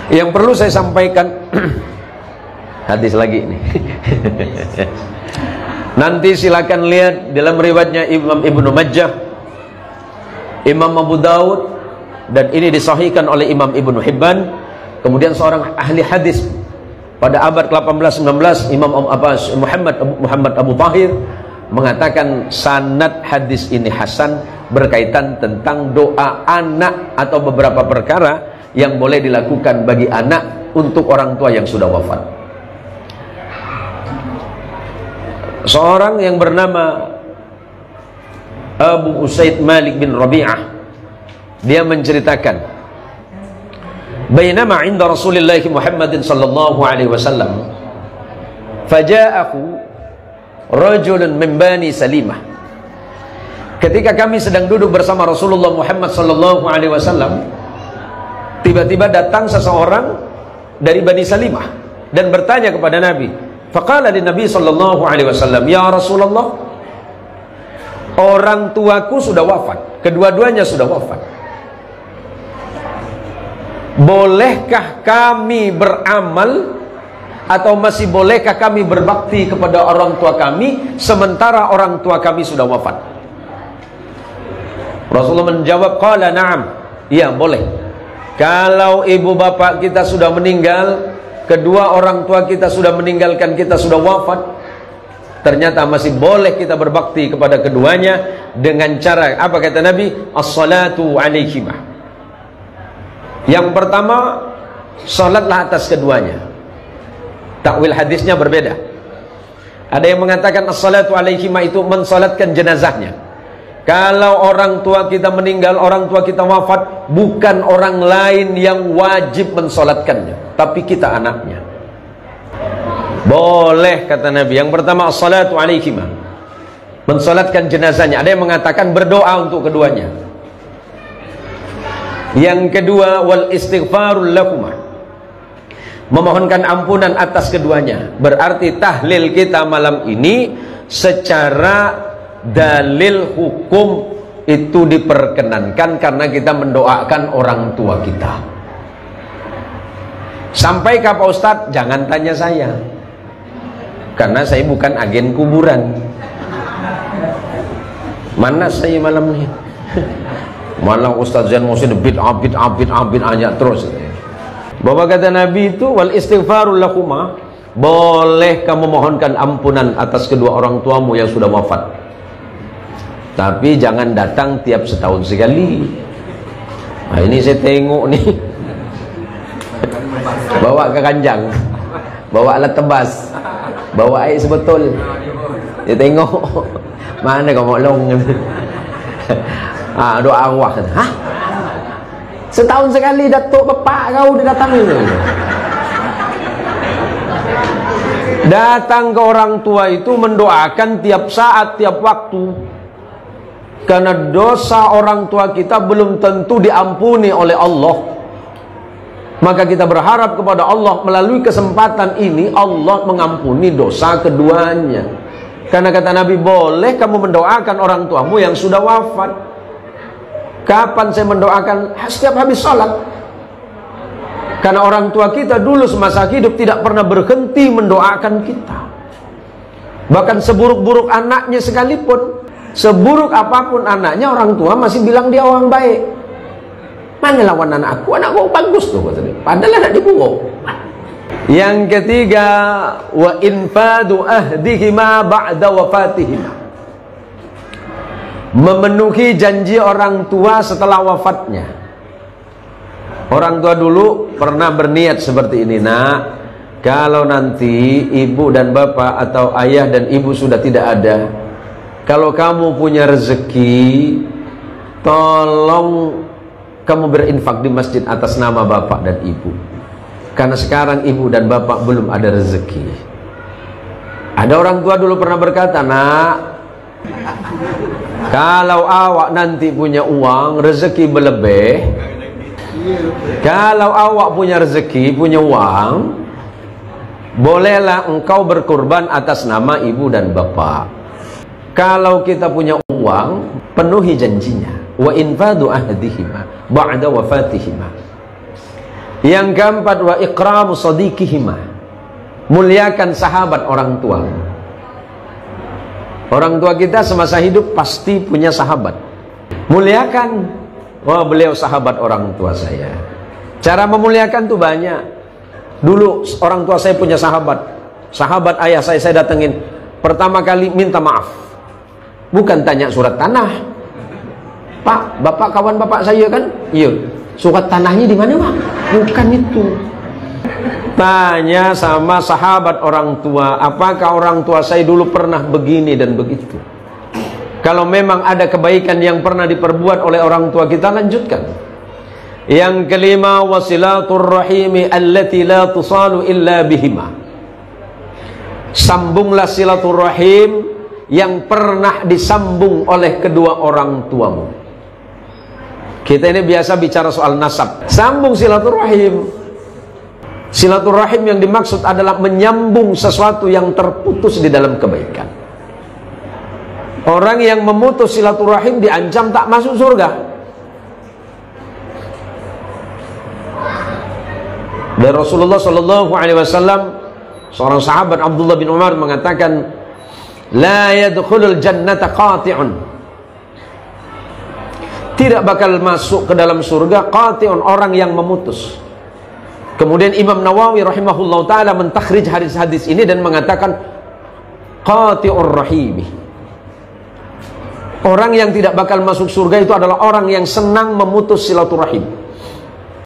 Yang perlu saya sampaikan hadis lagi ini. Nanti silakan lihat dalam riwayatnya Imam Ibnu Majah, Imam Abu Daud, dan ini disahihkan oleh Imam Ibnu Hibban. Kemudian seorang ahli hadis pada abad ke-18-19, Imam Muhammad Abu Tahir, mengatakan sanad hadis ini hasan, berkaitan tentang doa anak atau beberapa perkara yang boleh dilakukan bagi anak untuk orang tua yang sudah wafat. Seorang yang bernama Abu Usaid Malik bin Rabi'ah, dia menceritakan, bainama 'inda Rasulillah Muhammadin sallallahu alaihi wasallam faja'ahu rajulun min Bani Salimah. Ketika kami sedang duduk bersama Rasulullah Muhammad sallallahu alaihi wasallam, tiba-tiba datang seseorang dari Bani Salimah dan bertanya kepada Nabi. Faqala li Nabi sallallahu alaihi wasallam, ya Rasulullah, orang tuaku sudah wafat, kedua-duanya sudah wafat. Bolehkah kami beramal atau masih bolehkah kami berbakti kepada orang tua kami sementara orang tua kami sudah wafat? Rasulullah menjawab, qala na'am, iya boleh. Kalau ibu bapak kita sudah meninggal, kedua orang tua kita sudah meninggalkan kita, sudah wafat, ternyata masih boleh kita berbakti kepada keduanya dengan cara apa kata Nabi? As-salatu alaihimah. Yang pertama, salatlah atas keduanya. Takwil hadisnya berbeda. Ada yang mengatakan as-salatu alaihimah itu mensalatkan jenazahnya. Kalau orang tua kita meninggal, orang tua kita wafat, bukan orang lain yang wajib mensolatkannya, tapi kita anaknya. Boleh kata Nabi. Yang pertama as-salatu alaihimah, mensolatkan jenazahnya. Ada yang mengatakan berdoa untuk keduanya. Yang kedua, wal istighfarul lakumah, memohonkan ampunan atas keduanya. Berarti tahlil kita malam ini secara dalil hukum itu diperkenankan karena kita mendoakan orang tua kita. Sampai ke Pak Ustadz, jangan tanya saya, karena saya bukan agen kuburan. Mana saya malam ini? Malah Ustadz Zain Musin bid'ah aja terus. Bahwa kata Nabi itu wal istighfarul lakuma, boleh kamu mohonkan ampunan atas kedua orang tuamu yang sudah wafat, tapi jangan datang tiap setahun sekali. Nah ini saya tengok nih, bawa ke kanjang, bawa alat tebas, bawa air sebetul. Dia tengok mana kau mau long. Doa arwah. Hah? Setahun sekali datuk bapak kau dia datang ini. Datang ke orang tua itu mendoakan tiap saat, tiap waktu. Karena dosa orang tua kita belum tentu diampuni oleh Allah. Maka kita berharap kepada Allah melalui kesempatan ini Allah mengampuni dosa keduanya. Karena kata Nabi, boleh kamu mendoakan orang tuamu yang sudah wafat. Kapan saya mendoakan? Setiap habis sholat. Karena orang tua kita dulu semasa hidup tidak pernah berhenti mendoakan kita. Bahkan seburuk-buruk anaknya sekalipun, seburuk apapun anaknya, orang tua masih bilang dia orang baik. Mana lawan anakku bagus tuh, padahal anak dibuang. Yang ketiga, wa infadu ahdihima ba'da wafatihima, memenuhi janji orang tua setelah wafatnya. Orang tua dulu pernah berniat seperti ini, nak, kalau nanti ibu dan bapak atau ayah dan ibu sudah tidak ada, kalau kamu punya rezeki, tolong kamu berinfak di masjid atas nama bapak dan ibu, karena sekarang ibu dan bapak belum ada rezeki. Ada orang tua dulu pernah berkata, nak, kalau awak nanti punya uang, rezeki berlebih, kalau awak punya rezeki, punya uang, bolehlah engkau berkurban atas nama ibu dan bapak. Kalau kita punya uang, penuhi janjinya. Wa infadu ahdihima ba'da wafatihima. Yang keempat, wa ikramu sadiqihima, muliakan sahabat orang tua. Orang tua kita semasa hidup pasti punya sahabat. Muliakan, wah beliau sahabat orang tua saya. Cara memuliakan tuh banyak. Dulu orang tua saya punya sahabat. Sahabat ayah saya datengin. Pertama kali minta maaf. Bukan tanya surat tanah. Pak, bapak kawan bapak saya kan? Iya. Surat tanahnya di mana, Pak? Bukan itu. Tanya sama sahabat orang tua, apakah orang tua saya dulu pernah begini dan begitu. Kalau memang ada kebaikan yang pernah diperbuat oleh orang tua kita, lanjutkan. Yang kelima, wasilatur rahimi allati la tusalu illa bihima. Sambunglah silaturahim yang pernah disambung oleh kedua orang tuamu. Kita ini biasa bicara soal nasab. Sambung silaturahim. Silaturahim yang dimaksud adalah menyambung sesuatu yang terputus di dalam kebaikan. Orang yang memutus silaturahim diancam tak masuk surga. Dan Rasulullah Shallallahu Alaihi Wasallam, seorang sahabat Abdullah bin Umar mengatakan, la yadkhulul jannata qati'un, tidak bakal masuk ke dalam surga qati'un, orang yang memutus. Kemudian Imam Nawawi rahimahullah ta'ala mentakhrij hadis-hadis ini dan mengatakan qati'ur rahimi, orang yang tidak bakal masuk surga itu adalah orang yang senang memutus silaturahim.